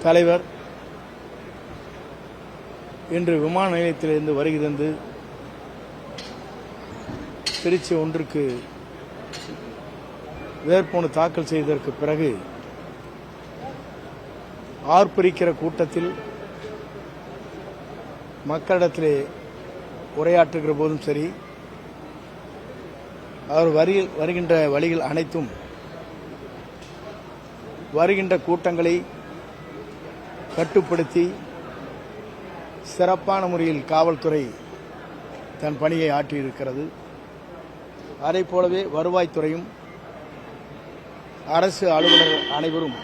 தலைவர் இன்று விமான நிலையத்திலிருந்து வருகை தந்து திருச்சி ஒன்றுக்கு வேட்புமனு தாக்கல் செய்ததற்கு பிறகு ஆர்ப்பரிக்கிற கூட்டத்தில் மக்களிடத்திலே உரையாற்றுகிற போதும் சரி, அவர் வருகின்ற வழிகள் அனைத்தும் வருகின்ற கூட்டங்களை கட்டுப்படுத்தி சிறப்பான முறையில் காவல்துறை தன் பணியை ஆற்றியிருக்கிறது. அதைப் போலவே வருவாய்த்துறையும் அரசு அலுவலர் அனைவரும்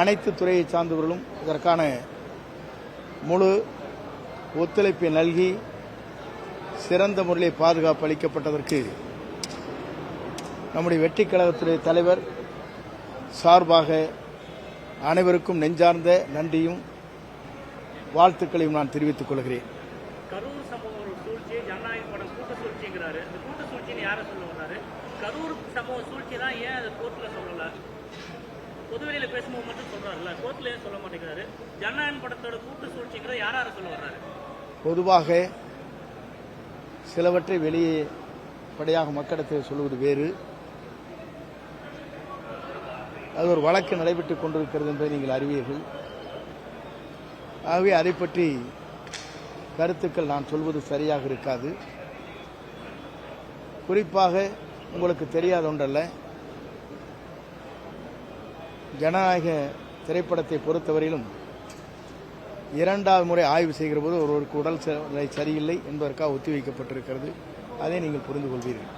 அனைத்து துறையை சார்ந்தவர்களும் இதற்கான முழு ஒத்துழைப்பை நல்கி சிறந்த முறையில் பாதுகாப்பு அளிக்கப்பட்டதற்கு நம்முடைய வெற்றி கழகத்துடைய தலைவர் சார்பாக அனைவருக்கும் நெஞ்சார்ந்த நன்றியும் வாழ்த்துக்களையும் நான் தெரிவித்துக் கொள்கிறேன். கரூர் சம்பவம் ஒரு சூழ்ச்சி, ஜனநாயக படம் கூட்ட சூழ்ச்சிங்கிறாரு. இந்த கூட்ட சூழ்ச்சின்னு யாரை சொல்ல வர்றாரு? கரூர் சம்பவ சூழ்ச்சி தான் ஏன் அதை கோர்ட்ல சொல்லல? பொதுவெளியில பேசும்போது மட்டும் சொல்றாருல்ல, கோர்ட்ல ஏன் சொல்ல மாட்டேங்கிறாரு? ஜனநாயக படத்தோட கூட்ட சூழ்ச்சிங்கிறத யார சொல்ல வர்றாரு? பொதுவாக சிலவற்றை வெளியே படையாக மக்களிடத்தில் சொல்வது வேறு. அது ஒரு வழக்கு நடைபெற்றுக் கொண்டிருக்கிறது என்பதை நீங்கள் அறிவீர்கள். ஆகவே அதை பற்றி கருத்துக்கள் நான் சொல்வது சரியாக இருக்காது. குறிப்பாக உங்களுக்கு தெரியாத ஒன்றல்ல, ஜனநாயக திரைப்படத்தை பொறுத்தவரையிலும் இரண்டாவது முறை ஆய்வு செய்கிற போது ஒருவருக்கு உடல் நிலை சரியில்லை என்பதற்காக ஒத்திவைக்கப்பட்டிருக்கிறது. அதை நீங்கள் புரிந்து கொள்வீர்கள்.